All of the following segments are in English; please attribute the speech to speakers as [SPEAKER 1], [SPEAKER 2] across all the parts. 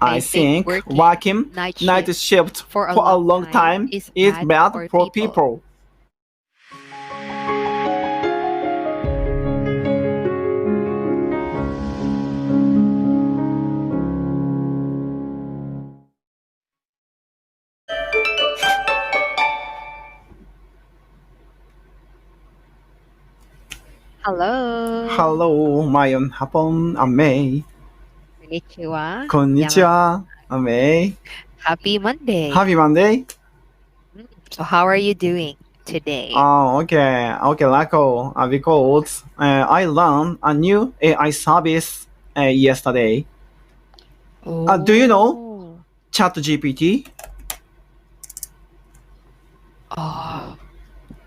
[SPEAKER 1] I think working night shift for a long time is bad for people.
[SPEAKER 2] Hello.
[SPEAKER 1] Hello, Mayon Hapon, Amae.
[SPEAKER 2] Konnichiwa.
[SPEAKER 1] Konnichiwa, Amae.
[SPEAKER 2] Happy Monday.
[SPEAKER 1] Happy Monday.
[SPEAKER 2] So how are you doing today?
[SPEAKER 1] Okay, Lako. Because I learned a new AI service yesterday. Do you know ChatGPT?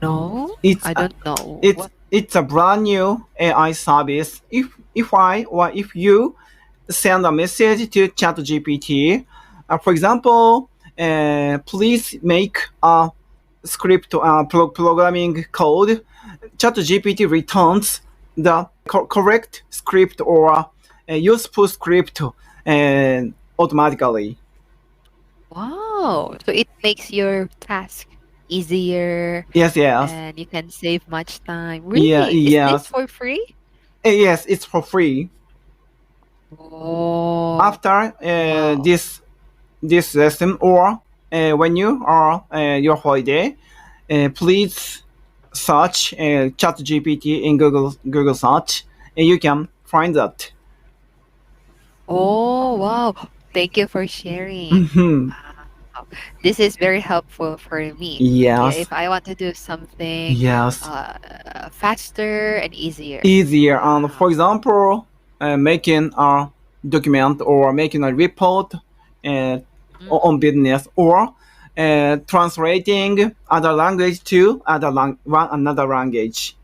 [SPEAKER 2] No, I don't know.
[SPEAKER 1] It's a brand new AI service. If you send a message to ChatGPT, for example, please make a script programming code. ChatGPT returns the correct script or useful script automatically.
[SPEAKER 2] Wow. So it makes your task easier.
[SPEAKER 1] Yes.
[SPEAKER 2] And you can save much time. Really?
[SPEAKER 1] Yeah,
[SPEAKER 2] Is
[SPEAKER 1] yes.
[SPEAKER 2] this for free?
[SPEAKER 1] Yes, it's for free.
[SPEAKER 2] Oh.
[SPEAKER 1] After
[SPEAKER 2] Wow.
[SPEAKER 1] this lesson or when you are your holiday, please search ChatGPT in Google search, and you can find that.
[SPEAKER 2] Oh, wow. Thank you for sharing.
[SPEAKER 1] Mhm.
[SPEAKER 2] Wow. This is very helpful for me.
[SPEAKER 1] Yes.
[SPEAKER 2] If I want to do something
[SPEAKER 1] Yes.
[SPEAKER 2] faster and easier.
[SPEAKER 1] Easier. And for example, making a document or making a report on business, or translating other language to another language.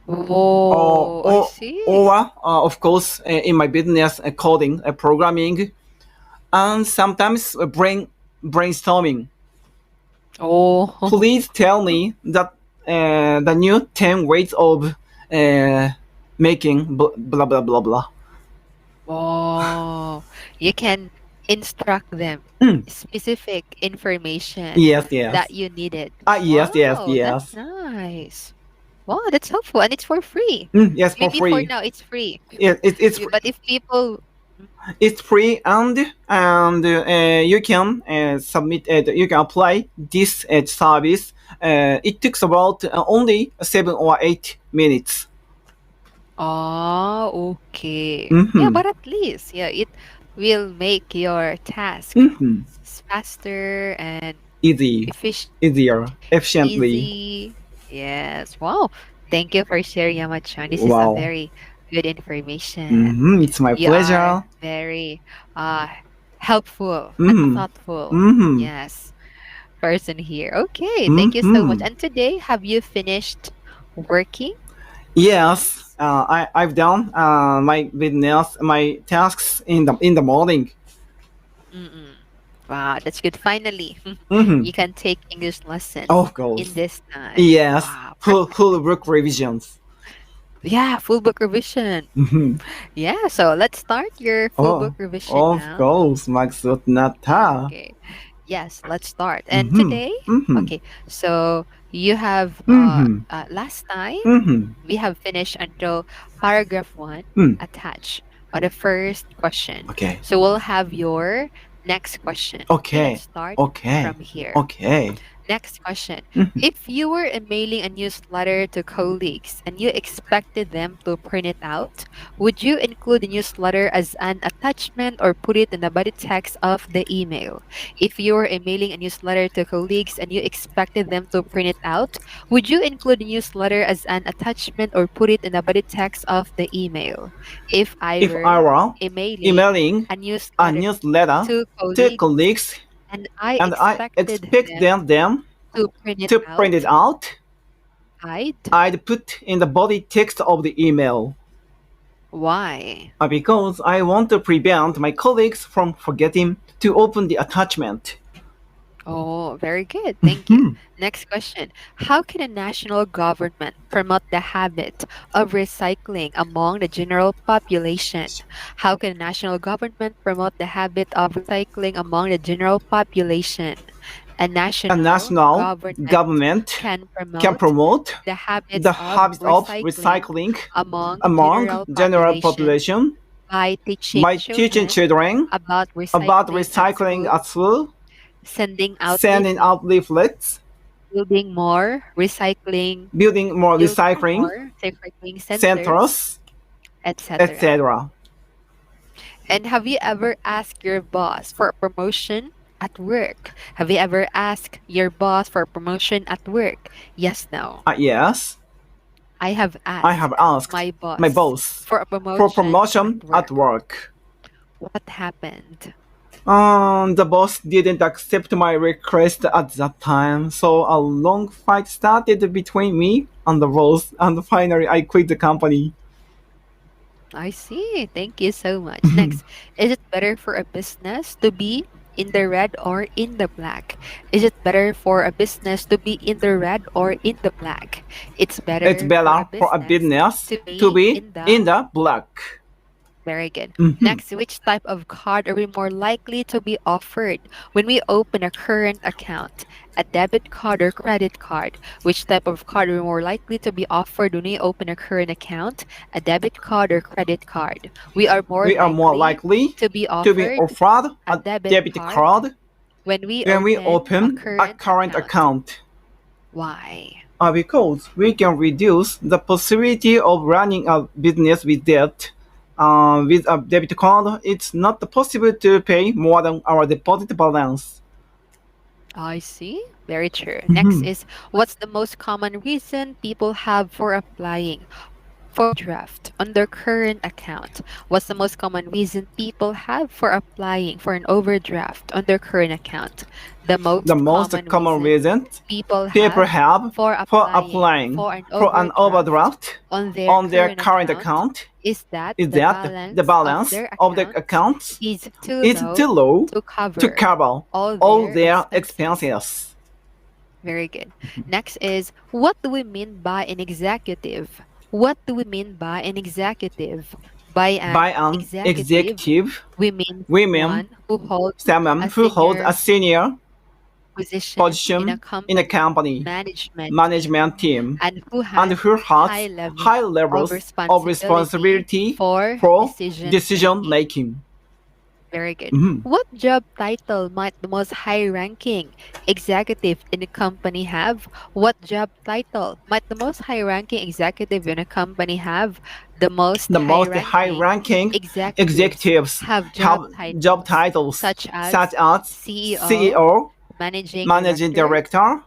[SPEAKER 2] Oh, I see.
[SPEAKER 1] Or of course, in my business, coding, programming, and sometimes brainstorming.
[SPEAKER 2] Oh,
[SPEAKER 1] Please tell me that the new 10 ways of making blah blah blah blah.
[SPEAKER 2] oh. You can instruct them specific information
[SPEAKER 1] Yes.
[SPEAKER 2] that you needed.
[SPEAKER 1] Yes.
[SPEAKER 2] That's nice. Wow, that's helpful, and it's for free.
[SPEAKER 1] Yes, for
[SPEAKER 2] Maybe for
[SPEAKER 1] free.
[SPEAKER 2] now it's free.
[SPEAKER 1] It's
[SPEAKER 2] But if people,
[SPEAKER 1] it's free, and you can submit. You can apply this service. It takes about only 7 or 8 minutes.
[SPEAKER 2] okay.
[SPEAKER 1] Mhm.
[SPEAKER 2] Yeah, but at least, it will make your task faster and
[SPEAKER 1] Easier, efficiently.
[SPEAKER 2] easy. Yes. Wow. Thank you for sharing, Yamachan. This is a
[SPEAKER 1] Wow.
[SPEAKER 2] very good information.
[SPEAKER 1] It's my
[SPEAKER 2] You
[SPEAKER 1] pleasure.
[SPEAKER 2] are very helpful and thoughtful. Yes, person here. Okay, thank you so much. And today, have you finished working?
[SPEAKER 1] Yes, I've done my business, my tasks in the morning.
[SPEAKER 2] Wow, that's good. Finally,
[SPEAKER 1] Mhm.
[SPEAKER 2] you can take English lessons
[SPEAKER 1] Of course.
[SPEAKER 2] in this time.
[SPEAKER 1] Yes,
[SPEAKER 2] Wow.
[SPEAKER 1] full book revisions.
[SPEAKER 2] Yeah, full book revision.
[SPEAKER 1] Mhm.
[SPEAKER 2] Yeah, so let's start your full book revision
[SPEAKER 1] Of
[SPEAKER 2] now.
[SPEAKER 1] course, maksud nata.
[SPEAKER 2] Okay. Yes, let's start. And
[SPEAKER 1] Mhm.
[SPEAKER 2] today,
[SPEAKER 1] Mhm.
[SPEAKER 2] okay, so you have last time we have finished until paragraph 1 attached or the first question.
[SPEAKER 1] Okay.
[SPEAKER 2] So we'll have your next question.
[SPEAKER 1] Okay.
[SPEAKER 2] Let's start
[SPEAKER 1] Okay.
[SPEAKER 2] from here.
[SPEAKER 1] Okay.
[SPEAKER 2] Next question. If you were mailing a newsletter to colleagues and you expected them to print it out, would you include the newsletter as an attachment or put it in the body text of the email? If you were mailing a newsletter to colleagues and you expected them to print it out, would you include the newsletter as an attachment or put it in the body text of the email? If I were emailing a newsletter to colleagues and I expected them to print it out,
[SPEAKER 1] I'd put in the body text of the email.
[SPEAKER 2] Why?
[SPEAKER 1] Because I want to prevent my colleagues from forgetting to open the attachment.
[SPEAKER 2] Oh, very good. Thank you. Next question. How can a national government promote the habit of recycling among the general population? How can a national government promote the habit of recycling among the general population? A
[SPEAKER 1] A
[SPEAKER 2] national
[SPEAKER 1] national
[SPEAKER 2] government
[SPEAKER 1] government
[SPEAKER 2] can
[SPEAKER 1] can
[SPEAKER 2] promote
[SPEAKER 1] promote
[SPEAKER 2] the habits
[SPEAKER 1] the
[SPEAKER 2] of
[SPEAKER 1] habit of
[SPEAKER 2] recycling
[SPEAKER 1] recycling
[SPEAKER 2] among the
[SPEAKER 1] among
[SPEAKER 2] general
[SPEAKER 1] general
[SPEAKER 2] population
[SPEAKER 1] population
[SPEAKER 2] by teaching
[SPEAKER 1] by teaching
[SPEAKER 2] children
[SPEAKER 1] children
[SPEAKER 2] about
[SPEAKER 1] about
[SPEAKER 2] recycling at
[SPEAKER 1] recycling
[SPEAKER 2] school,
[SPEAKER 1] at school,
[SPEAKER 2] sending out
[SPEAKER 1] sending
[SPEAKER 2] leaflets,
[SPEAKER 1] out leaflets,
[SPEAKER 2] building more recycling
[SPEAKER 1] building more recycling
[SPEAKER 2] centers,
[SPEAKER 1] centers,
[SPEAKER 2] etc.
[SPEAKER 1] etc.
[SPEAKER 2] And have you ever asked your boss for a promotion at work? Have you ever asked your boss for a promotion at work? Yes, no.
[SPEAKER 1] Yes,
[SPEAKER 2] I have
[SPEAKER 1] I have
[SPEAKER 2] asked
[SPEAKER 1] asked
[SPEAKER 2] my
[SPEAKER 1] my
[SPEAKER 2] boss
[SPEAKER 1] boss
[SPEAKER 2] for a
[SPEAKER 1] for
[SPEAKER 2] promotion
[SPEAKER 1] promotion
[SPEAKER 2] at
[SPEAKER 1] at
[SPEAKER 2] work.
[SPEAKER 1] work.
[SPEAKER 2] What happened?
[SPEAKER 1] The boss didn't accept my request at that time, so a long fight started between me and the boss, and finally I quit the company.
[SPEAKER 2] I see. Thank you so much. Next, is it better for a business to be in the red or in the black? Is it better for a business to be in the red or in the black? It's
[SPEAKER 1] It's
[SPEAKER 2] better
[SPEAKER 1] better for a business to be in the black.
[SPEAKER 2] Very good.
[SPEAKER 1] Mhm.
[SPEAKER 2] Next, which type of card are we more likely to be offered when we open a current account? A debit card or credit card? Which type of card are we more likely to be offered when we open a current account? A debit card or credit card? We are more
[SPEAKER 1] We are more likely
[SPEAKER 2] to be
[SPEAKER 1] to be
[SPEAKER 2] offered
[SPEAKER 1] offered
[SPEAKER 2] a
[SPEAKER 1] a
[SPEAKER 2] debit
[SPEAKER 1] debit
[SPEAKER 2] card
[SPEAKER 1] card
[SPEAKER 2] when we
[SPEAKER 1] when we
[SPEAKER 2] open
[SPEAKER 1] open a current account.
[SPEAKER 2] Why?
[SPEAKER 1] Because we can reduce the possibility of running a business with debt. With a debit card, it's not possible to pay more than our deposit balance.
[SPEAKER 2] I see. Very true. Next is, what's the most common reason people have for applying for draft on their current account? What's the most common reason people have for applying for an overdraft on their current account? The
[SPEAKER 1] The
[SPEAKER 2] most
[SPEAKER 1] most common reason
[SPEAKER 2] people
[SPEAKER 1] people
[SPEAKER 2] have
[SPEAKER 1] have
[SPEAKER 2] for
[SPEAKER 1] for
[SPEAKER 2] applying
[SPEAKER 1] applying for an overdraft
[SPEAKER 2] on their
[SPEAKER 1] on their
[SPEAKER 2] current
[SPEAKER 1] current
[SPEAKER 2] account
[SPEAKER 1] account
[SPEAKER 2] is that
[SPEAKER 1] is
[SPEAKER 2] the
[SPEAKER 1] that the balance of their
[SPEAKER 2] account
[SPEAKER 1] accounts
[SPEAKER 2] is too
[SPEAKER 1] is too low
[SPEAKER 2] to
[SPEAKER 1] to
[SPEAKER 2] cover
[SPEAKER 1] cover
[SPEAKER 2] all
[SPEAKER 1] all
[SPEAKER 2] their
[SPEAKER 1] their
[SPEAKER 2] expenses.
[SPEAKER 1] expenses.
[SPEAKER 2] Very good. Next is, what do we mean by an executive? What do we mean by an executive? By
[SPEAKER 1] By
[SPEAKER 2] an
[SPEAKER 1] an
[SPEAKER 2] executive,
[SPEAKER 1] executive,
[SPEAKER 2] we mean
[SPEAKER 1] we mean
[SPEAKER 2] someone who holds
[SPEAKER 1] someone
[SPEAKER 2] a
[SPEAKER 1] who holds a
[SPEAKER 2] senior
[SPEAKER 1] senior
[SPEAKER 2] position in a
[SPEAKER 1] position in a company management team
[SPEAKER 2] and who
[SPEAKER 1] and
[SPEAKER 2] has
[SPEAKER 1] who has high
[SPEAKER 2] of
[SPEAKER 1] levels of
[SPEAKER 2] responsibility
[SPEAKER 1] responsibility
[SPEAKER 2] for
[SPEAKER 1] for
[SPEAKER 2] decision
[SPEAKER 1] decision
[SPEAKER 2] making.
[SPEAKER 1] making.
[SPEAKER 2] Very good.
[SPEAKER 1] Mhm.
[SPEAKER 2] What job title might the most high-ranking executive in a company have? What job title might the most high-ranking executive in a company have? The most
[SPEAKER 1] The most high
[SPEAKER 2] high-ranking
[SPEAKER 1] ranking
[SPEAKER 2] executives
[SPEAKER 1] executives
[SPEAKER 2] have
[SPEAKER 1] have job titles
[SPEAKER 2] such as
[SPEAKER 1] such as
[SPEAKER 2] CEO,
[SPEAKER 1] CEO,
[SPEAKER 2] managing
[SPEAKER 1] managing
[SPEAKER 2] director,
[SPEAKER 1] director,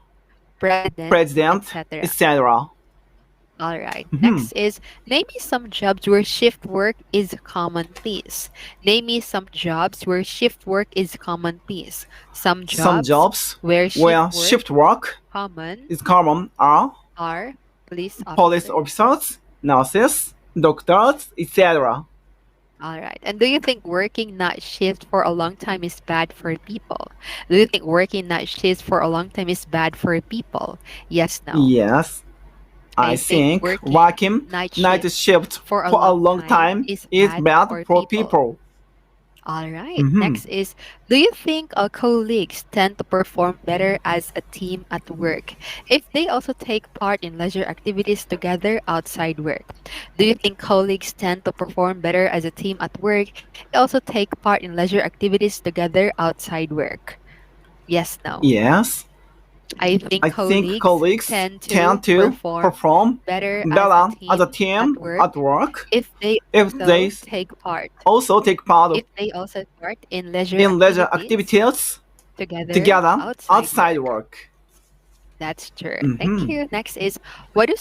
[SPEAKER 2] president,
[SPEAKER 1] president,
[SPEAKER 2] etc.
[SPEAKER 1] etc.
[SPEAKER 2] All right.
[SPEAKER 1] Mhm.
[SPEAKER 2] Next is, name me some jobs where shift work is common, please. Name me some jobs where shift work is common, please. Some
[SPEAKER 1] Some
[SPEAKER 2] jobs
[SPEAKER 1] jobs
[SPEAKER 2] where
[SPEAKER 1] where shift work
[SPEAKER 2] common
[SPEAKER 1] is common are
[SPEAKER 2] are police
[SPEAKER 1] police
[SPEAKER 2] officers.
[SPEAKER 1] officers, nurses, doctors, etc.
[SPEAKER 2] All right. And do you think working night shift for a long time is bad for people? Do you think working night shifts for a long time is bad for people? Yes, no.
[SPEAKER 1] Yes, I think working
[SPEAKER 2] night
[SPEAKER 1] night shift
[SPEAKER 2] for
[SPEAKER 1] for a long time is bad for people.
[SPEAKER 2] All right.
[SPEAKER 1] Mhm.
[SPEAKER 2] Next is, do you think our colleagues tend to perform better as a team at work if they also take part in leisure activities together outside work? Do you think colleagues tend to perform better as a team at work if they also take part in leisure activities together outside work? Yes, no.
[SPEAKER 1] Yes,
[SPEAKER 2] I think
[SPEAKER 1] I think colleagues
[SPEAKER 2] tend
[SPEAKER 1] tend to perform
[SPEAKER 2] better
[SPEAKER 1] better as a
[SPEAKER 2] at
[SPEAKER 1] team
[SPEAKER 2] work
[SPEAKER 1] at work
[SPEAKER 2] if they
[SPEAKER 1] if they
[SPEAKER 2] take part
[SPEAKER 1] also take part
[SPEAKER 2] if they also part in leisure
[SPEAKER 1] in leisure
[SPEAKER 2] activities
[SPEAKER 1] activities
[SPEAKER 2] together
[SPEAKER 1] together
[SPEAKER 2] outside work.
[SPEAKER 1] work.
[SPEAKER 2] That's true. Thank
[SPEAKER 1] Mhm.
[SPEAKER 2] you. Next is, why do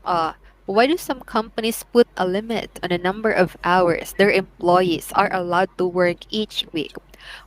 [SPEAKER 2] uh why do some companies put a limit on the number of hours their employees are allowed to work each week?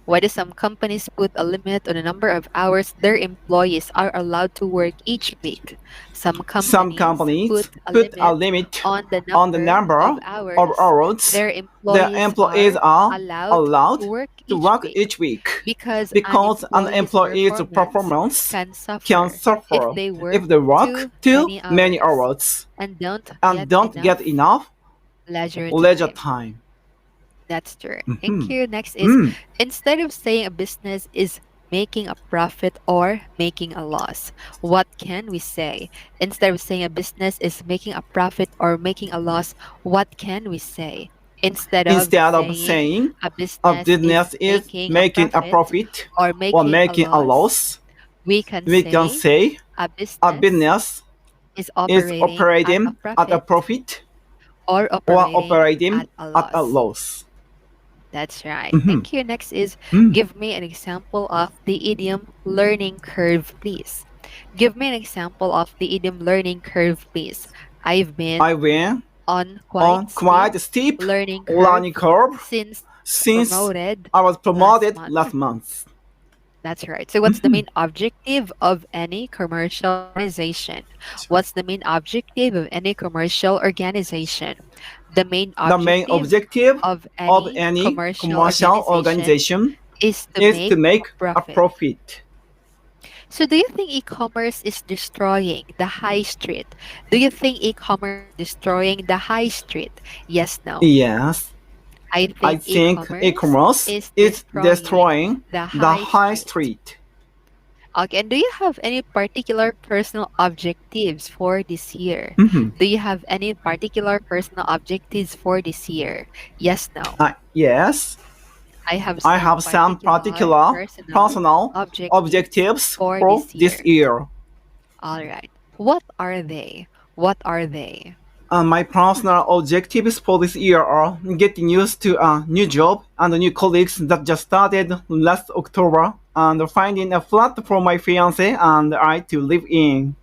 [SPEAKER 2] Why do some companies put a limit on the number of hours their employees are allowed to work each week? Some
[SPEAKER 1] Some
[SPEAKER 2] companies
[SPEAKER 1] companies
[SPEAKER 2] put a
[SPEAKER 1] put a
[SPEAKER 2] limit
[SPEAKER 1] limit
[SPEAKER 2] on the
[SPEAKER 1] on the
[SPEAKER 2] number
[SPEAKER 1] number
[SPEAKER 2] of
[SPEAKER 1] of
[SPEAKER 2] hours
[SPEAKER 1] hours
[SPEAKER 2] their
[SPEAKER 1] the
[SPEAKER 2] employees
[SPEAKER 1] employees
[SPEAKER 2] are
[SPEAKER 1] are
[SPEAKER 2] allowed
[SPEAKER 1] allowed
[SPEAKER 2] to work
[SPEAKER 1] to
[SPEAKER 2] each
[SPEAKER 1] work
[SPEAKER 2] week,
[SPEAKER 1] each week
[SPEAKER 2] because
[SPEAKER 1] an
[SPEAKER 2] an
[SPEAKER 1] employee's
[SPEAKER 2] employee's
[SPEAKER 1] performance
[SPEAKER 2] performance
[SPEAKER 1] can
[SPEAKER 2] can
[SPEAKER 1] suffer
[SPEAKER 2] suffer
[SPEAKER 1] if
[SPEAKER 2] if
[SPEAKER 1] they
[SPEAKER 2] they
[SPEAKER 1] work
[SPEAKER 2] work
[SPEAKER 1] too
[SPEAKER 2] too
[SPEAKER 1] many
[SPEAKER 2] many
[SPEAKER 1] hours
[SPEAKER 2] hours and
[SPEAKER 1] and
[SPEAKER 2] don't
[SPEAKER 1] don't get
[SPEAKER 2] get
[SPEAKER 1] enough
[SPEAKER 2] enough leisure
[SPEAKER 1] leisure
[SPEAKER 2] time.
[SPEAKER 1] time.
[SPEAKER 2] That's true. Thank
[SPEAKER 1] Mhm.
[SPEAKER 2] you. Next is,
[SPEAKER 1] Mm.
[SPEAKER 2] instead of saying a business is making a profit or making a loss, what can we say? Instead of saying a business is making a profit or making a loss, what can we say? Instead of
[SPEAKER 1] Instead of
[SPEAKER 2] saying
[SPEAKER 1] saying
[SPEAKER 2] a
[SPEAKER 1] a
[SPEAKER 2] business is
[SPEAKER 1] business is
[SPEAKER 2] making a
[SPEAKER 1] making a
[SPEAKER 2] profit
[SPEAKER 1] profit
[SPEAKER 2] or
[SPEAKER 1] or
[SPEAKER 2] making a
[SPEAKER 1] making a
[SPEAKER 2] loss,
[SPEAKER 1] loss,
[SPEAKER 2] we can
[SPEAKER 1] we can
[SPEAKER 2] say
[SPEAKER 1] say
[SPEAKER 2] a
[SPEAKER 1] a
[SPEAKER 2] business
[SPEAKER 1] business
[SPEAKER 2] is
[SPEAKER 1] is
[SPEAKER 2] operating at a
[SPEAKER 1] operating at a
[SPEAKER 2] profit
[SPEAKER 1] profit
[SPEAKER 2] or
[SPEAKER 1] or
[SPEAKER 2] operating
[SPEAKER 1] operating
[SPEAKER 2] at a
[SPEAKER 1] at a
[SPEAKER 2] loss.
[SPEAKER 1] loss.
[SPEAKER 2] That's right.
[SPEAKER 1] Mhm.
[SPEAKER 2] Thank you. Next is,
[SPEAKER 1] Mm.
[SPEAKER 2] give me an example of the idiom learning curve, please. Give me an example of the idiom learning curve, please. I've
[SPEAKER 1] I
[SPEAKER 2] been
[SPEAKER 1] went
[SPEAKER 2] on
[SPEAKER 1] on
[SPEAKER 2] quite
[SPEAKER 1] quite
[SPEAKER 2] steep
[SPEAKER 1] a steep
[SPEAKER 2] learning
[SPEAKER 1] learning
[SPEAKER 2] curve
[SPEAKER 1] curve
[SPEAKER 2] since
[SPEAKER 1] since
[SPEAKER 2] promoted
[SPEAKER 1] I was
[SPEAKER 2] last
[SPEAKER 1] promoted
[SPEAKER 2] month.
[SPEAKER 1] last month.
[SPEAKER 2] That's right. So, what's the
[SPEAKER 1] Mhm.
[SPEAKER 2] main objective of any commercial organization? What's the main objective of any commercial organization? The main
[SPEAKER 1] The main
[SPEAKER 2] objective
[SPEAKER 1] objective
[SPEAKER 2] of
[SPEAKER 1] of
[SPEAKER 2] any
[SPEAKER 1] any
[SPEAKER 2] commercial
[SPEAKER 1] commercial
[SPEAKER 2] organization
[SPEAKER 1] organization
[SPEAKER 2] is to
[SPEAKER 1] is to
[SPEAKER 2] make a
[SPEAKER 1] make a
[SPEAKER 2] profit.
[SPEAKER 1] profit.
[SPEAKER 2] So, do you think e commerce is destroying the high street? Do you think e commerce is destroying the high street? Yes, no.
[SPEAKER 1] Yes,
[SPEAKER 2] I
[SPEAKER 1] I
[SPEAKER 2] think e
[SPEAKER 1] think
[SPEAKER 2] commerce
[SPEAKER 1] e-commerce
[SPEAKER 2] is
[SPEAKER 1] is
[SPEAKER 2] destroying
[SPEAKER 1] destroying
[SPEAKER 2] the
[SPEAKER 1] the
[SPEAKER 2] high
[SPEAKER 1] high
[SPEAKER 2] street.
[SPEAKER 1] street.
[SPEAKER 2] Okay, and do you have any particular personal objectives for this year?
[SPEAKER 1] Mhm.
[SPEAKER 2] Do you have any particular personal objectives for this year? Yes, no.
[SPEAKER 1] Yes,
[SPEAKER 2] I have
[SPEAKER 1] I
[SPEAKER 2] some
[SPEAKER 1] have some
[SPEAKER 2] particular
[SPEAKER 1] particular
[SPEAKER 2] personal
[SPEAKER 1] personal
[SPEAKER 2] objectives
[SPEAKER 1] objectives
[SPEAKER 2] for
[SPEAKER 1] for
[SPEAKER 2] this
[SPEAKER 1] this
[SPEAKER 2] year.
[SPEAKER 1] year.
[SPEAKER 2] All right. What are they? What are they?
[SPEAKER 1] My personal objectives for this year are getting used to a new job and new colleagues that just started last October and finding a flat for my fiance and I to live in.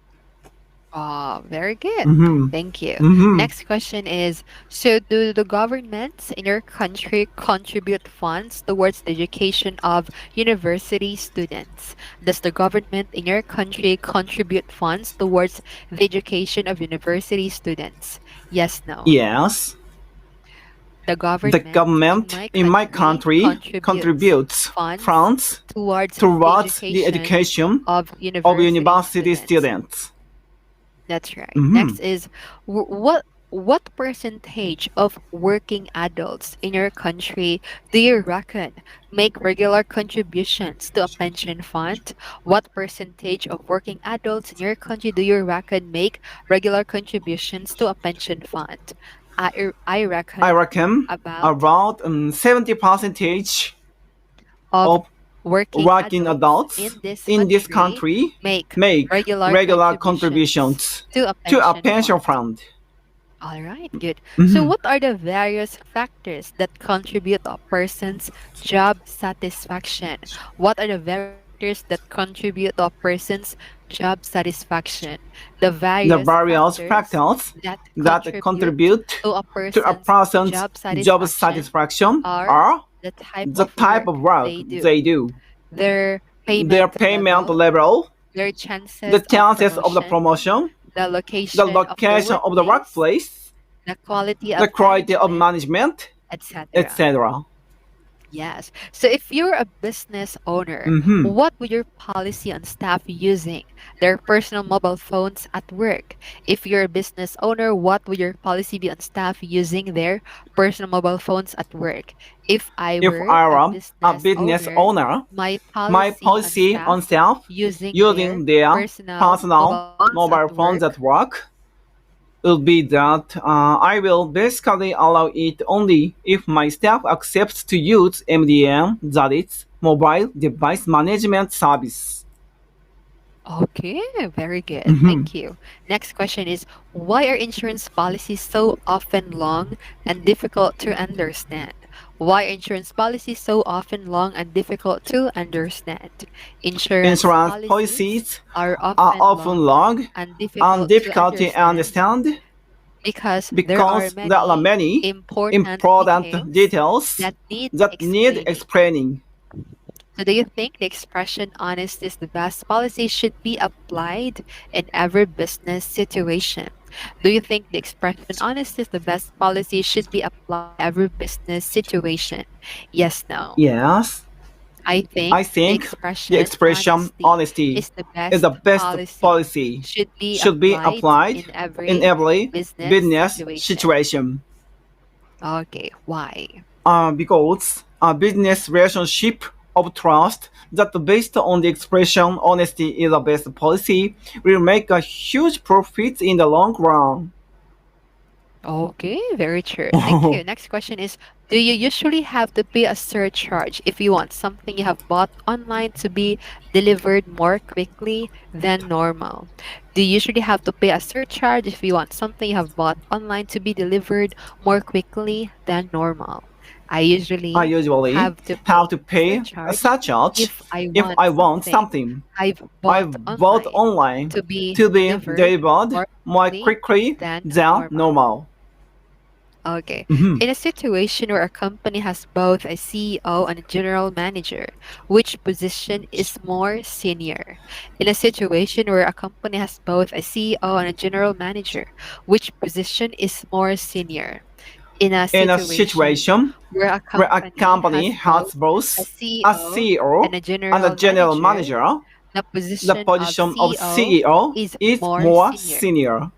[SPEAKER 2] Oh, very good.
[SPEAKER 1] Mhm.
[SPEAKER 2] Thank you.
[SPEAKER 1] Mhm.
[SPEAKER 2] Next question is, so do the governments in your country contribute funds towards the education of university students? Does the government in your country contribute funds towards the education of university students? Yes, no.
[SPEAKER 1] Yes,
[SPEAKER 2] The
[SPEAKER 1] the
[SPEAKER 2] government
[SPEAKER 1] government in my country
[SPEAKER 2] contributes
[SPEAKER 1] contributes
[SPEAKER 2] funds
[SPEAKER 1] funds
[SPEAKER 2] towards the
[SPEAKER 1] towards the
[SPEAKER 2] education
[SPEAKER 1] education
[SPEAKER 2] of
[SPEAKER 1] of
[SPEAKER 2] university
[SPEAKER 1] university
[SPEAKER 2] students.
[SPEAKER 1] students.
[SPEAKER 2] That's right.
[SPEAKER 1] Mhm.
[SPEAKER 2] Next is, what percentage of working adults in your country do you reckon make regular contributions to a pension fund? What percentage of working adults in your country do you reckon make regular contributions to a pension fund? I
[SPEAKER 1] I
[SPEAKER 2] reckon
[SPEAKER 1] reckon
[SPEAKER 2] about
[SPEAKER 1] about 70 percentage
[SPEAKER 2] of
[SPEAKER 1] of
[SPEAKER 2] working
[SPEAKER 1] working
[SPEAKER 2] adults
[SPEAKER 1] adults
[SPEAKER 2] in this
[SPEAKER 1] in this
[SPEAKER 2] country
[SPEAKER 1] country
[SPEAKER 2] make
[SPEAKER 1] make
[SPEAKER 2] regular
[SPEAKER 1] regular
[SPEAKER 2] contributions
[SPEAKER 1] contributions
[SPEAKER 2] to a
[SPEAKER 1] to a
[SPEAKER 2] pension
[SPEAKER 1] pension
[SPEAKER 2] fund.
[SPEAKER 1] fund.
[SPEAKER 2] All right, good. So,
[SPEAKER 1] Mhm.
[SPEAKER 2] what are the various factors that contribute to a person's job satisfaction? What are the various factors that contribute to a person's job satisfaction? The
[SPEAKER 1] The
[SPEAKER 2] various
[SPEAKER 1] various
[SPEAKER 2] factors
[SPEAKER 1] factors
[SPEAKER 2] that
[SPEAKER 1] that
[SPEAKER 2] contribute
[SPEAKER 1] contribute
[SPEAKER 2] to a
[SPEAKER 1] to a
[SPEAKER 2] person's
[SPEAKER 1] person's
[SPEAKER 2] job
[SPEAKER 1] job
[SPEAKER 2] satisfaction
[SPEAKER 1] satisfaction
[SPEAKER 2] are
[SPEAKER 1] are
[SPEAKER 2] the type
[SPEAKER 1] the
[SPEAKER 2] of
[SPEAKER 1] type
[SPEAKER 2] work
[SPEAKER 1] of work
[SPEAKER 2] they do,
[SPEAKER 1] they do,
[SPEAKER 2] their
[SPEAKER 1] their
[SPEAKER 2] payment
[SPEAKER 1] payment
[SPEAKER 2] level,
[SPEAKER 1] level,
[SPEAKER 2] their
[SPEAKER 1] the
[SPEAKER 2] chances of
[SPEAKER 1] chances of the
[SPEAKER 2] promotion,
[SPEAKER 1] promotion,
[SPEAKER 2] the
[SPEAKER 1] the
[SPEAKER 2] location of the
[SPEAKER 1] location of the
[SPEAKER 2] workplace,
[SPEAKER 1] workplace,
[SPEAKER 2] the quality
[SPEAKER 1] the
[SPEAKER 2] of
[SPEAKER 1] quality of
[SPEAKER 2] management,
[SPEAKER 1] management,
[SPEAKER 2] etc.
[SPEAKER 1] etc.
[SPEAKER 2] Yes. So if you're a business owner,
[SPEAKER 1] Mhm.
[SPEAKER 2] what would your policy on staff using their personal mobile phones at work? If you're a business owner, what would your policy be on staff using their personal mobile phones at work? If I
[SPEAKER 1] If
[SPEAKER 2] were
[SPEAKER 1] I
[SPEAKER 2] a
[SPEAKER 1] am a
[SPEAKER 2] business
[SPEAKER 1] business
[SPEAKER 2] owner,
[SPEAKER 1] owner,
[SPEAKER 2] my
[SPEAKER 1] my
[SPEAKER 2] policy on
[SPEAKER 1] policy on
[SPEAKER 2] staff
[SPEAKER 1] staff
[SPEAKER 2] using their
[SPEAKER 1] using their
[SPEAKER 2] personal
[SPEAKER 1] personal
[SPEAKER 2] mobile phones at
[SPEAKER 1] mobile phones
[SPEAKER 2] work
[SPEAKER 1] at work will be that I will basically allow it only if my staff accepts to use MDM, that is, mobile device management service.
[SPEAKER 2] Okay, very good.
[SPEAKER 1] Mhm.
[SPEAKER 2] Thank you. Next question is, why are insurance policies so often long and difficult to understand? Why are insurance policies so often long and difficult to understand? Insurance
[SPEAKER 1] Insurance
[SPEAKER 2] policies
[SPEAKER 1] policies
[SPEAKER 2] are
[SPEAKER 1] are
[SPEAKER 2] often
[SPEAKER 1] often
[SPEAKER 2] long
[SPEAKER 1] long
[SPEAKER 2] and
[SPEAKER 1] and
[SPEAKER 2] difficult to
[SPEAKER 1] difficult to
[SPEAKER 2] understand
[SPEAKER 1] understand
[SPEAKER 2] because there are
[SPEAKER 1] because there are
[SPEAKER 2] many
[SPEAKER 1] many
[SPEAKER 2] important
[SPEAKER 1] important
[SPEAKER 2] details
[SPEAKER 1] details
[SPEAKER 2] that need
[SPEAKER 1] that need
[SPEAKER 2] explaining.
[SPEAKER 1] explaining.
[SPEAKER 2] So do you think the expression honest is the best policy should be applied in every business situation? Do you think the expression honest is the best policy should be applied in every business situation? Yes, no.
[SPEAKER 1] Yes.
[SPEAKER 2] I think
[SPEAKER 1] I
[SPEAKER 2] the
[SPEAKER 1] think the
[SPEAKER 2] expression
[SPEAKER 1] expression honesty
[SPEAKER 2] is the
[SPEAKER 1] is the
[SPEAKER 2] best
[SPEAKER 1] best
[SPEAKER 2] policy
[SPEAKER 1] policy
[SPEAKER 2] should
[SPEAKER 1] should
[SPEAKER 2] be
[SPEAKER 1] be
[SPEAKER 2] applied
[SPEAKER 1] applied
[SPEAKER 2] in
[SPEAKER 1] in
[SPEAKER 2] every
[SPEAKER 1] every
[SPEAKER 2] business
[SPEAKER 1] business
[SPEAKER 2] situation.
[SPEAKER 1] situation.
[SPEAKER 2] Okay, why?
[SPEAKER 1] Because a business relationship of trust that based on the expression honesty is the best policy will make a huge profit in the long run.
[SPEAKER 2] Okay, very true. Thank you. Next question is, do you usually have to pay a surcharge if you want something you have bought online to be delivered more quickly than normal? Do you usually have to pay a surcharge if you want something you have bought online to be delivered more quickly than normal? I
[SPEAKER 1] I
[SPEAKER 2] usually
[SPEAKER 1] usually
[SPEAKER 2] have to
[SPEAKER 1] have to
[SPEAKER 2] pay a
[SPEAKER 1] pay a surcharge
[SPEAKER 2] surcharge
[SPEAKER 1] if
[SPEAKER 2] if
[SPEAKER 1] I
[SPEAKER 2] I
[SPEAKER 1] want
[SPEAKER 2] want
[SPEAKER 1] something
[SPEAKER 2] something I've
[SPEAKER 1] I've
[SPEAKER 2] bought
[SPEAKER 1] bought
[SPEAKER 2] online
[SPEAKER 1] online
[SPEAKER 2] to be
[SPEAKER 1] to be
[SPEAKER 2] delivered
[SPEAKER 1] delivered
[SPEAKER 2] more
[SPEAKER 1] more
[SPEAKER 2] quickly
[SPEAKER 1] quickly
[SPEAKER 2] than
[SPEAKER 1] than
[SPEAKER 2] normal.
[SPEAKER 1] normal.
[SPEAKER 2] Okay.
[SPEAKER 1] Mhm.
[SPEAKER 2] In a situation where a company has both a CEO and a general manager, which position is more senior? In a situation where a company has both a CEO and a general manager, which position is more senior? In a
[SPEAKER 1] In a
[SPEAKER 2] situation
[SPEAKER 1] situation
[SPEAKER 2] where a
[SPEAKER 1] where a
[SPEAKER 2] company
[SPEAKER 1] company
[SPEAKER 2] has both
[SPEAKER 1] has
[SPEAKER 2] a
[SPEAKER 1] both a
[SPEAKER 2] CEO
[SPEAKER 1] CEO
[SPEAKER 2] and a
[SPEAKER 1] and a
[SPEAKER 2] general
[SPEAKER 1] general
[SPEAKER 2] manager,
[SPEAKER 1] manager,
[SPEAKER 2] the
[SPEAKER 1] the
[SPEAKER 2] position of
[SPEAKER 1] position of
[SPEAKER 2] CEO
[SPEAKER 1] CEO
[SPEAKER 2] is
[SPEAKER 1] is
[SPEAKER 2] more
[SPEAKER 1] more
[SPEAKER 2] senior.
[SPEAKER 1] senior.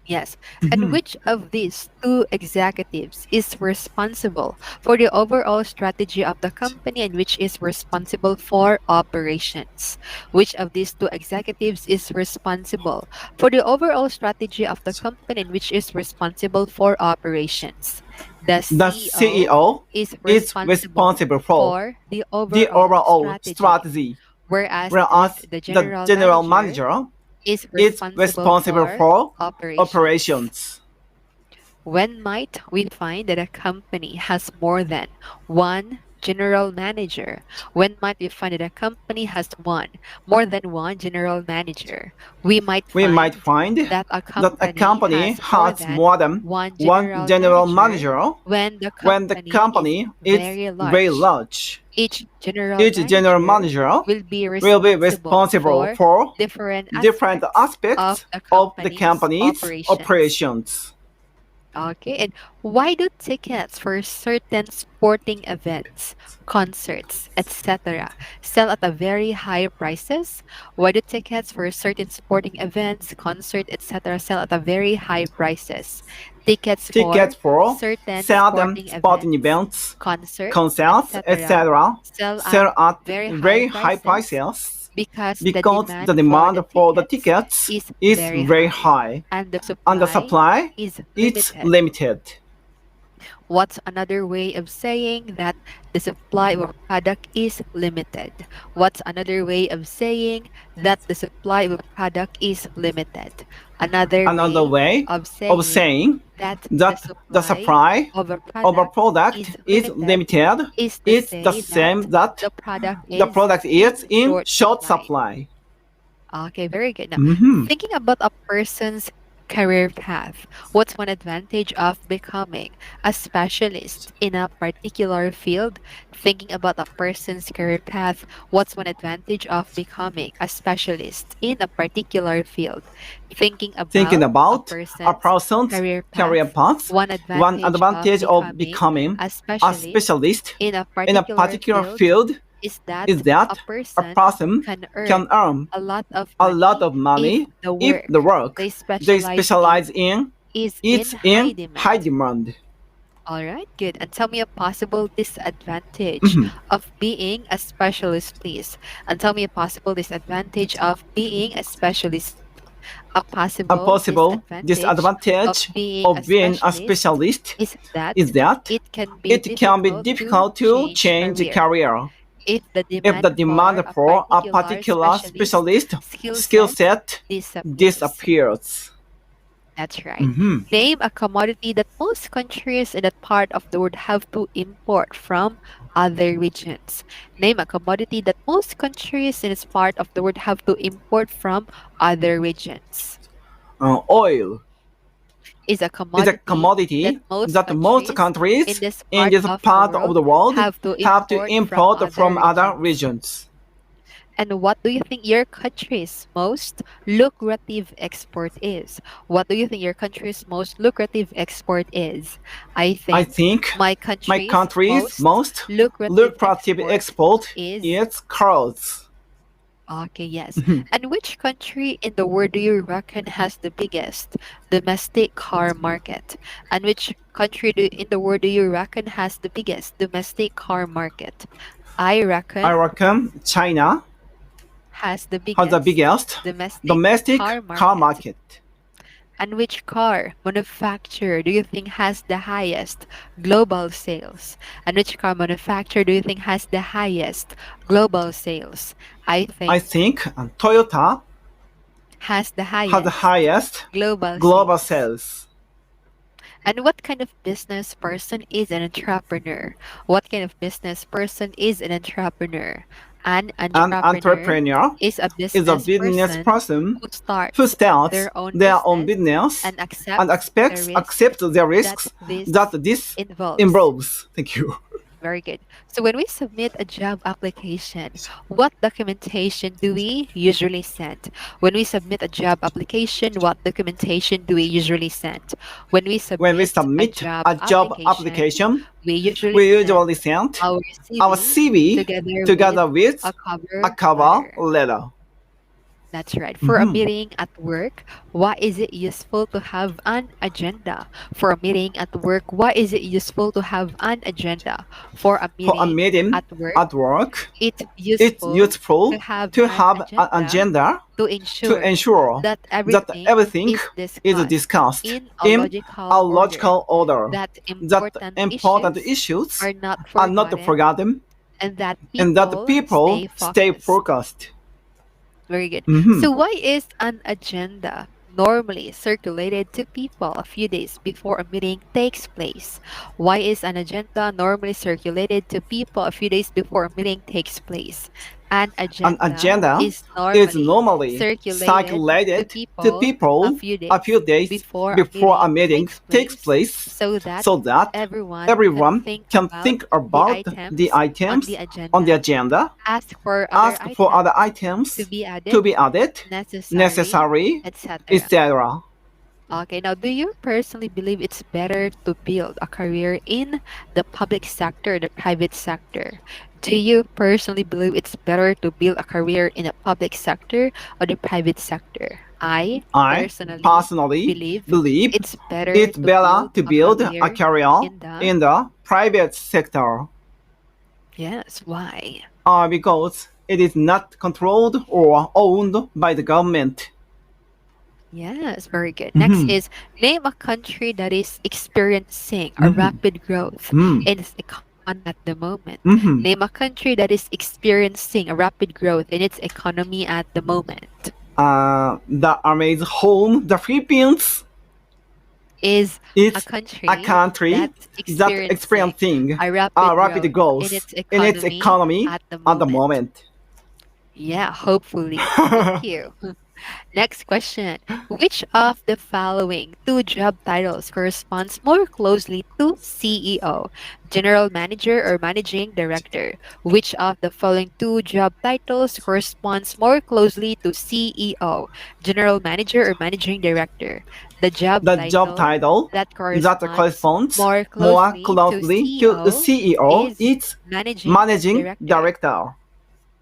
[SPEAKER 2] Yes. And
[SPEAKER 1] Mhm.
[SPEAKER 2] which of these two executives is responsible for the overall strategy of the company and which is responsible for operations? Which of these two executives is responsible for the overall strategy of the company and which is responsible for operations? The
[SPEAKER 1] The
[SPEAKER 2] CEO
[SPEAKER 1] CEO
[SPEAKER 2] is
[SPEAKER 1] is
[SPEAKER 2] responsible
[SPEAKER 1] responsible for
[SPEAKER 2] for the
[SPEAKER 1] the
[SPEAKER 2] overall
[SPEAKER 1] overall
[SPEAKER 2] strategy,
[SPEAKER 1] strategy,
[SPEAKER 2] whereas
[SPEAKER 1] whereas
[SPEAKER 2] the
[SPEAKER 1] the
[SPEAKER 2] general
[SPEAKER 1] general
[SPEAKER 2] manager
[SPEAKER 1] manager
[SPEAKER 2] is
[SPEAKER 1] is
[SPEAKER 2] responsible
[SPEAKER 1] responsible
[SPEAKER 2] for
[SPEAKER 1] for
[SPEAKER 2] operations.
[SPEAKER 1] operations.
[SPEAKER 2] When might we find that a company has more than one general manager? When might we find that a company has more than one general manager? We might
[SPEAKER 1] We might
[SPEAKER 2] find
[SPEAKER 1] find
[SPEAKER 2] that a
[SPEAKER 1] that a
[SPEAKER 2] company
[SPEAKER 1] company
[SPEAKER 2] has more
[SPEAKER 1] has
[SPEAKER 2] than
[SPEAKER 1] more than
[SPEAKER 2] one
[SPEAKER 1] one
[SPEAKER 2] general
[SPEAKER 1] general
[SPEAKER 2] manager
[SPEAKER 1] manager
[SPEAKER 2] when the
[SPEAKER 1] when the
[SPEAKER 2] company is
[SPEAKER 1] company is
[SPEAKER 2] very
[SPEAKER 1] very
[SPEAKER 2] large.
[SPEAKER 1] large.
[SPEAKER 2] Each general
[SPEAKER 1] Each general
[SPEAKER 2] manager
[SPEAKER 1] manager
[SPEAKER 2] will be
[SPEAKER 1] will be
[SPEAKER 2] responsible
[SPEAKER 1] responsible
[SPEAKER 2] for
[SPEAKER 1] for
[SPEAKER 2] different
[SPEAKER 1] different
[SPEAKER 2] aspects of
[SPEAKER 1] aspects
[SPEAKER 2] the
[SPEAKER 1] of the
[SPEAKER 2] company's
[SPEAKER 1] company's
[SPEAKER 2] operations.
[SPEAKER 1] operations.
[SPEAKER 2] Okay, and why do tickets for certain sporting events, concerts, etc. sell at a very high prices? Why do tickets for certain sporting events, concert, etc. sell at a very high prices? Tickets
[SPEAKER 1] Tickets
[SPEAKER 2] for
[SPEAKER 1] for
[SPEAKER 2] certain
[SPEAKER 1] certain
[SPEAKER 2] sporting
[SPEAKER 1] sporting
[SPEAKER 2] events,
[SPEAKER 1] events,
[SPEAKER 2] concerts,
[SPEAKER 1] concerts,
[SPEAKER 2] etc.
[SPEAKER 1] etc.
[SPEAKER 2] sell at
[SPEAKER 1] sell at
[SPEAKER 2] very high
[SPEAKER 1] very high
[SPEAKER 2] prices
[SPEAKER 1] prices
[SPEAKER 2] because the
[SPEAKER 1] because the
[SPEAKER 2] demand for
[SPEAKER 1] demand
[SPEAKER 2] the
[SPEAKER 1] for the
[SPEAKER 2] tickets
[SPEAKER 1] tickets
[SPEAKER 2] is
[SPEAKER 1] is
[SPEAKER 2] very
[SPEAKER 1] very
[SPEAKER 2] high
[SPEAKER 1] high
[SPEAKER 2] and the
[SPEAKER 1] and the
[SPEAKER 2] supply
[SPEAKER 1] supply
[SPEAKER 2] is
[SPEAKER 1] is
[SPEAKER 2] limited.
[SPEAKER 1] limited.
[SPEAKER 2] What's another way of saying that the supply of a product is limited? What's another way of saying that the supply of a product is limited? Another
[SPEAKER 1] Another
[SPEAKER 2] way
[SPEAKER 1] way
[SPEAKER 2] of
[SPEAKER 1] of
[SPEAKER 2] saying
[SPEAKER 1] saying
[SPEAKER 2] that the
[SPEAKER 1] that the
[SPEAKER 2] supply
[SPEAKER 1] supply
[SPEAKER 2] of a
[SPEAKER 1] of a
[SPEAKER 2] product
[SPEAKER 1] product
[SPEAKER 2] is
[SPEAKER 1] is
[SPEAKER 2] limited
[SPEAKER 1] limited
[SPEAKER 2] is to
[SPEAKER 1] is the
[SPEAKER 2] say that
[SPEAKER 1] same that
[SPEAKER 2] the product
[SPEAKER 1] the
[SPEAKER 2] is
[SPEAKER 1] product is
[SPEAKER 2] in
[SPEAKER 1] in
[SPEAKER 2] short
[SPEAKER 1] short
[SPEAKER 2] supply.
[SPEAKER 1] supply.
[SPEAKER 2] Okay, very good. Now,
[SPEAKER 1] Mhm.
[SPEAKER 2] thinking about a person's career path, what's one advantage of becoming a specialist in a particular field? Thinking about a person's career path, what's one advantage of becoming a specialist in a particular field? Thinking
[SPEAKER 1] Thinking
[SPEAKER 2] about a
[SPEAKER 1] about a
[SPEAKER 2] person's
[SPEAKER 1] person's
[SPEAKER 2] career
[SPEAKER 1] career
[SPEAKER 2] path,
[SPEAKER 1] path,
[SPEAKER 2] one
[SPEAKER 1] one
[SPEAKER 2] advantage of
[SPEAKER 1] advantage of
[SPEAKER 2] becoming
[SPEAKER 1] becoming
[SPEAKER 2] a
[SPEAKER 1] a
[SPEAKER 2] specialist
[SPEAKER 1] specialist
[SPEAKER 2] in a
[SPEAKER 1] in a
[SPEAKER 2] particular
[SPEAKER 1] particular
[SPEAKER 2] field
[SPEAKER 1] field
[SPEAKER 2] is that
[SPEAKER 1] is
[SPEAKER 2] a
[SPEAKER 1] that a
[SPEAKER 2] person
[SPEAKER 1] person
[SPEAKER 2] can
[SPEAKER 1] can
[SPEAKER 2] earn
[SPEAKER 1] earn
[SPEAKER 2] a lot of
[SPEAKER 1] a lot
[SPEAKER 2] money
[SPEAKER 1] of
[SPEAKER 2] if
[SPEAKER 1] money
[SPEAKER 2] the
[SPEAKER 1] if the
[SPEAKER 2] work
[SPEAKER 1] work
[SPEAKER 2] they
[SPEAKER 1] they
[SPEAKER 2] specialize
[SPEAKER 1] specialize
[SPEAKER 2] in
[SPEAKER 1] in
[SPEAKER 2] is in
[SPEAKER 1] is
[SPEAKER 2] high
[SPEAKER 1] in high
[SPEAKER 2] demand.
[SPEAKER 1] demand.
[SPEAKER 2] All right, good. And tell me a possible disadvantage
[SPEAKER 1] Mhm.
[SPEAKER 2] of being a specialist, please. And tell me a possible disadvantage of being a specialist, please. A
[SPEAKER 1] A
[SPEAKER 2] possible
[SPEAKER 1] possible
[SPEAKER 2] disadvantage of
[SPEAKER 1] disadvantage
[SPEAKER 2] being a
[SPEAKER 1] of being a
[SPEAKER 2] specialist
[SPEAKER 1] specialist
[SPEAKER 2] is that
[SPEAKER 1] is that
[SPEAKER 2] it can be
[SPEAKER 1] it can be
[SPEAKER 2] difficult to
[SPEAKER 1] difficult to
[SPEAKER 2] change
[SPEAKER 1] change a
[SPEAKER 2] career.
[SPEAKER 1] career
[SPEAKER 2] If the
[SPEAKER 1] if the
[SPEAKER 2] demand
[SPEAKER 1] demand
[SPEAKER 2] for a
[SPEAKER 1] for a
[SPEAKER 2] particular
[SPEAKER 1] particular
[SPEAKER 2] specialist
[SPEAKER 1] specialist
[SPEAKER 2] skill
[SPEAKER 1] skill
[SPEAKER 2] set
[SPEAKER 1] set
[SPEAKER 2] disappears.
[SPEAKER 1] disappears.
[SPEAKER 2] That's right.
[SPEAKER 1] Mhm.
[SPEAKER 2] Name a commodity that most countries in that part of the world have to import from other regions. Name a commodity that most countries in this part of the world have to import from other regions.
[SPEAKER 1] Oil.
[SPEAKER 2] is a
[SPEAKER 1] is a
[SPEAKER 2] commodity that
[SPEAKER 1] commodity
[SPEAKER 2] most
[SPEAKER 1] that most
[SPEAKER 2] countries
[SPEAKER 1] countries
[SPEAKER 2] in this part of the world
[SPEAKER 1] have to import from other regions.
[SPEAKER 2] And what do you think your country's most lucrative export is? What do you think your country's most lucrative export is? I
[SPEAKER 1] I
[SPEAKER 2] think
[SPEAKER 1] think
[SPEAKER 2] my
[SPEAKER 1] my
[SPEAKER 2] country's
[SPEAKER 1] country's
[SPEAKER 2] most
[SPEAKER 1] most
[SPEAKER 2] lucrative
[SPEAKER 1] export
[SPEAKER 2] is
[SPEAKER 1] is clothes.
[SPEAKER 2] okay, yes. And which country in the world do you reckon has the biggest domestic car market? And which country in the world do you reckon has the biggest domestic car market? I
[SPEAKER 1] I
[SPEAKER 2] reckon
[SPEAKER 1] reckon China
[SPEAKER 2] has the
[SPEAKER 1] has the
[SPEAKER 2] biggest
[SPEAKER 1] biggest
[SPEAKER 2] domestic
[SPEAKER 1] car
[SPEAKER 2] car market.
[SPEAKER 1] market.
[SPEAKER 2] And which car manufacturer do you think has the highest global sales? And which car manufacturer do you think has the highest global sales? I
[SPEAKER 1] I
[SPEAKER 2] think
[SPEAKER 1] think Toyota
[SPEAKER 2] has the
[SPEAKER 1] has the
[SPEAKER 2] highest
[SPEAKER 1] highest
[SPEAKER 2] global
[SPEAKER 1] global
[SPEAKER 2] sales.
[SPEAKER 1] sales.
[SPEAKER 2] And what kind of business person is an entrepreneur? What kind of business person is an entrepreneur? An
[SPEAKER 1] An
[SPEAKER 2] entrepreneur
[SPEAKER 1] entrepreneur
[SPEAKER 2] is a
[SPEAKER 1] is a business
[SPEAKER 2] business person
[SPEAKER 1] person
[SPEAKER 2] who
[SPEAKER 1] who
[SPEAKER 2] starts
[SPEAKER 1] starts
[SPEAKER 2] their own
[SPEAKER 1] their own
[SPEAKER 2] business
[SPEAKER 1] business
[SPEAKER 2] and
[SPEAKER 1] and accepts the
[SPEAKER 2] that
[SPEAKER 1] risks
[SPEAKER 2] this
[SPEAKER 1] that this
[SPEAKER 2] involves.
[SPEAKER 1] involves. Thank you.
[SPEAKER 2] Very good. So when we submit a job application, what documentation do we usually send? When we submit a job application, what documentation do we usually send? When we
[SPEAKER 1] When we
[SPEAKER 2] submit
[SPEAKER 1] submit a job application,
[SPEAKER 2] we
[SPEAKER 1] we
[SPEAKER 2] usually
[SPEAKER 1] usually send
[SPEAKER 2] our
[SPEAKER 1] our
[SPEAKER 2] CV
[SPEAKER 1] CV together with
[SPEAKER 2] a
[SPEAKER 1] a cover
[SPEAKER 2] letter.
[SPEAKER 1] letter.
[SPEAKER 2] That's right. For a
[SPEAKER 1] Mhm.
[SPEAKER 2] meeting at work, why is it useful to have an agenda? For a meeting at work, why is it useful to have an agenda? For a
[SPEAKER 1] For a
[SPEAKER 2] meeting
[SPEAKER 1] meeting
[SPEAKER 2] at work,
[SPEAKER 1] at work,
[SPEAKER 2] it's
[SPEAKER 1] it's
[SPEAKER 2] useful to
[SPEAKER 1] useful
[SPEAKER 2] have
[SPEAKER 1] to
[SPEAKER 2] an
[SPEAKER 1] have an
[SPEAKER 2] agenda
[SPEAKER 1] agenda
[SPEAKER 2] to
[SPEAKER 1] to
[SPEAKER 2] ensure
[SPEAKER 1] ensure
[SPEAKER 2] that
[SPEAKER 1] that
[SPEAKER 2] everything
[SPEAKER 1] everything
[SPEAKER 2] is
[SPEAKER 1] is
[SPEAKER 2] discussed
[SPEAKER 1] discussed
[SPEAKER 2] in a
[SPEAKER 1] in
[SPEAKER 2] logical
[SPEAKER 1] a
[SPEAKER 2] order,
[SPEAKER 1] logical order,
[SPEAKER 2] that
[SPEAKER 1] that
[SPEAKER 2] important
[SPEAKER 1] important
[SPEAKER 2] issues
[SPEAKER 1] issues
[SPEAKER 2] are not
[SPEAKER 1] are not
[SPEAKER 2] forgotten,
[SPEAKER 1] forgotten,
[SPEAKER 2] and that
[SPEAKER 1] and that
[SPEAKER 2] people
[SPEAKER 1] people
[SPEAKER 2] stay
[SPEAKER 1] stay
[SPEAKER 2] focused.
[SPEAKER 1] focused.
[SPEAKER 2] Very good.
[SPEAKER 1] Mhm.
[SPEAKER 2] So, why is an agenda normally circulated to people a few days before a meeting takes place? Why is an agenda normally circulated to people a few days before a meeting takes place? An
[SPEAKER 1] An
[SPEAKER 2] agenda
[SPEAKER 1] agenda
[SPEAKER 2] is
[SPEAKER 1] is
[SPEAKER 2] normally
[SPEAKER 1] normally
[SPEAKER 2] circulated to
[SPEAKER 1] circulated to
[SPEAKER 2] people a
[SPEAKER 1] people
[SPEAKER 2] few
[SPEAKER 1] a few
[SPEAKER 2] days
[SPEAKER 1] days
[SPEAKER 2] before a
[SPEAKER 1] before a
[SPEAKER 2] meeting
[SPEAKER 1] meeting
[SPEAKER 2] takes
[SPEAKER 1] takes
[SPEAKER 2] place
[SPEAKER 1] place
[SPEAKER 2] so that
[SPEAKER 1] so that
[SPEAKER 2] everyone can
[SPEAKER 1] everyone
[SPEAKER 2] think
[SPEAKER 1] can
[SPEAKER 2] about
[SPEAKER 1] think
[SPEAKER 2] the
[SPEAKER 1] about the
[SPEAKER 2] items on
[SPEAKER 1] items
[SPEAKER 2] the
[SPEAKER 1] on the
[SPEAKER 2] agenda,
[SPEAKER 1] agenda,
[SPEAKER 2] ask
[SPEAKER 1] ask for
[SPEAKER 2] for
[SPEAKER 1] other
[SPEAKER 2] other items
[SPEAKER 1] items
[SPEAKER 2] to be
[SPEAKER 1] to be
[SPEAKER 2] added,
[SPEAKER 1] added, necessary,
[SPEAKER 2] etc.
[SPEAKER 1] etc.
[SPEAKER 2] Okay, now do you personally believe it's better to build a career in the public sector or the private sector? Do you personally believe it's better to build a career in the public sector or the private sector? I
[SPEAKER 1] I
[SPEAKER 2] personally
[SPEAKER 1] personally
[SPEAKER 2] believe
[SPEAKER 1] believe
[SPEAKER 2] it's better
[SPEAKER 1] it's
[SPEAKER 2] to
[SPEAKER 1] better
[SPEAKER 2] build
[SPEAKER 1] to
[SPEAKER 2] a
[SPEAKER 1] build a
[SPEAKER 2] career
[SPEAKER 1] career
[SPEAKER 2] in the
[SPEAKER 1] in the private sector
[SPEAKER 2] yes, why?
[SPEAKER 1] because it is not controlled or owned by the government.
[SPEAKER 2] Yes, very good. Next
[SPEAKER 1] Mhm.
[SPEAKER 2] is name a country that is experiencing a
[SPEAKER 1] Mhm.
[SPEAKER 2] rapid growth
[SPEAKER 1] Mhm.
[SPEAKER 2] in its economy at the moment.
[SPEAKER 1] Mhm.
[SPEAKER 2] Name a country that is experiencing a rapid growth in its economy at the moment.
[SPEAKER 1] The Amae's home, the Philippines,
[SPEAKER 2] Is a
[SPEAKER 1] is a
[SPEAKER 2] country
[SPEAKER 1] country
[SPEAKER 2] that's
[SPEAKER 1] that
[SPEAKER 2] experiencing
[SPEAKER 1] experiencing
[SPEAKER 2] a
[SPEAKER 1] a
[SPEAKER 2] rapid
[SPEAKER 1] rapid
[SPEAKER 2] growth in
[SPEAKER 1] growth
[SPEAKER 2] its
[SPEAKER 1] in its
[SPEAKER 2] economy
[SPEAKER 1] economy
[SPEAKER 2] at the
[SPEAKER 1] at the
[SPEAKER 2] moment.
[SPEAKER 1] moment.
[SPEAKER 2] Yeah, hopefully. Thank you. Next question. Which of the following two job titles corresponds more closely to CEO, General Manager or Managing Director? Which of the following two job titles corresponds more closely to CEO, General Manager or Managing Director? The job
[SPEAKER 1] The job
[SPEAKER 2] title
[SPEAKER 1] title
[SPEAKER 2] that
[SPEAKER 1] that
[SPEAKER 2] corresponds
[SPEAKER 1] corresponds
[SPEAKER 2] more
[SPEAKER 1] more
[SPEAKER 2] closely to
[SPEAKER 1] closely to the
[SPEAKER 2] CEO
[SPEAKER 1] CEO
[SPEAKER 2] is
[SPEAKER 1] is
[SPEAKER 2] Managing
[SPEAKER 1] Managing
[SPEAKER 2] Director.
[SPEAKER 1] Director.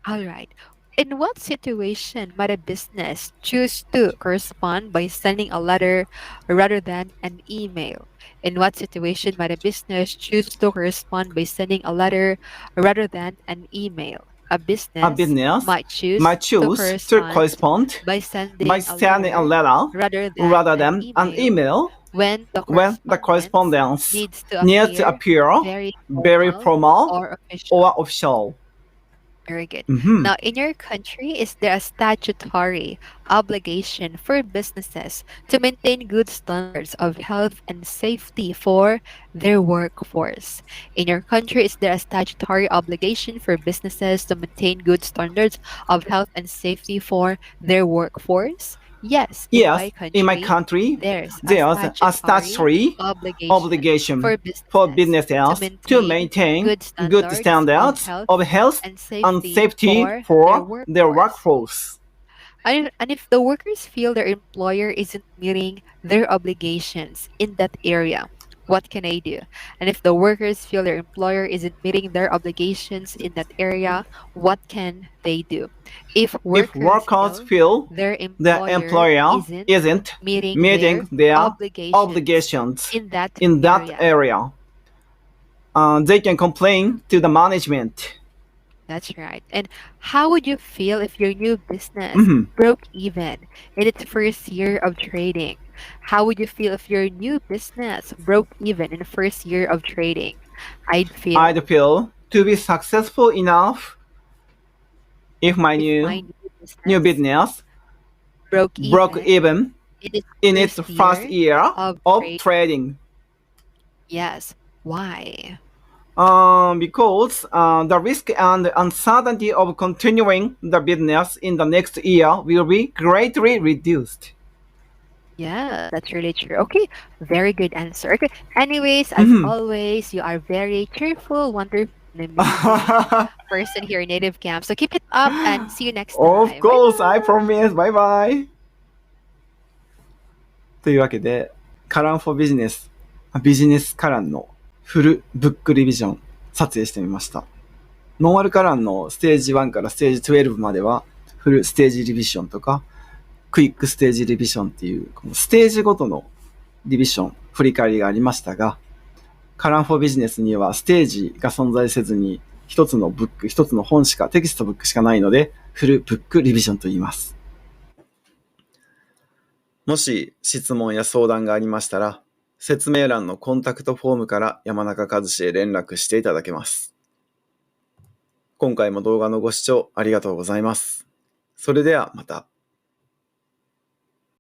[SPEAKER 2] All right. In what situation might a business choose to correspond by sending a letter rather than an email? In what situation might a business choose to correspond by sending a letter rather than an email? A
[SPEAKER 1] A
[SPEAKER 2] business
[SPEAKER 1] business
[SPEAKER 2] might choose
[SPEAKER 1] might
[SPEAKER 2] to
[SPEAKER 1] choose to correspond
[SPEAKER 2] by
[SPEAKER 1] by
[SPEAKER 2] sending a
[SPEAKER 1] sending a
[SPEAKER 2] letter
[SPEAKER 1] letter
[SPEAKER 2] rather than
[SPEAKER 1] rather
[SPEAKER 2] an
[SPEAKER 1] than an
[SPEAKER 2] email
[SPEAKER 1] email
[SPEAKER 2] when the
[SPEAKER 1] when the
[SPEAKER 2] correspondence
[SPEAKER 1] correspondence
[SPEAKER 2] needs to
[SPEAKER 1] needs to
[SPEAKER 2] appear
[SPEAKER 1] appear
[SPEAKER 2] very
[SPEAKER 1] very
[SPEAKER 2] formal
[SPEAKER 1] formal
[SPEAKER 2] or official.
[SPEAKER 1] or official.
[SPEAKER 2] Very good.
[SPEAKER 1] Mhm.
[SPEAKER 2] Now, in your country, is there a statutory obligation for businesses to maintain good standards of health and safety for their workforce? In your country, is there a statutory obligation for businesses to maintain good standards of health and safety for their workforce? Yes,
[SPEAKER 1] Yes, in my country,
[SPEAKER 2] there's
[SPEAKER 1] there's a statutory obligation for businesses to maintain good standards of health and safety for their workforce.
[SPEAKER 2] And if the workers feel their employer isn't meeting their obligations in that area, what can they do? And if the workers feel their employer isn't meeting their obligations in that area, what can they do? If
[SPEAKER 1] If workers feel
[SPEAKER 2] their
[SPEAKER 1] the employer isn't meeting their obligations
[SPEAKER 2] in that
[SPEAKER 1] area, they can complain to the management.
[SPEAKER 2] That's right. And how would you feel if your new business
[SPEAKER 1] Mhm.
[SPEAKER 2] broke even in its first year of trading? How would you feel if your new business broke even in the first year of trading? I'd feel
[SPEAKER 1] to be successful enough if my
[SPEAKER 2] if
[SPEAKER 1] new business
[SPEAKER 2] broke
[SPEAKER 1] even in its first year of trading.
[SPEAKER 2] Yes. Why?
[SPEAKER 1] Because the risk and uncertainty of continuing the business in the next year will be greatly reduced.
[SPEAKER 2] Yeah, that's really true. Okay, very good answer. Okay. Anyways, as always, you are very cheerful, wonderful, and amazing person here in Native Camp. So keep it up and see you next time.
[SPEAKER 1] Of course, I promise. Bye bye. というわけで、Callan for Business、ビジネスカランのフルブックリビジョン撮影してみました。ノーマルカランのステージ1からステージ12まではフルステージリビジョンとかクイックステージリビジョンっていうこのステージごとのリビジョン振り返りがありましたが、Callan for Businessにはステージが存在せずに一つのブック、一つの本しかテキストブックしかないのでフルブックリビジョンと言います。もし質問や相談がありましたら、説明欄のコンタクトフォームから山中和志へ連絡していただけます。今回も動画のご視聴ありがとうございます。それではまた。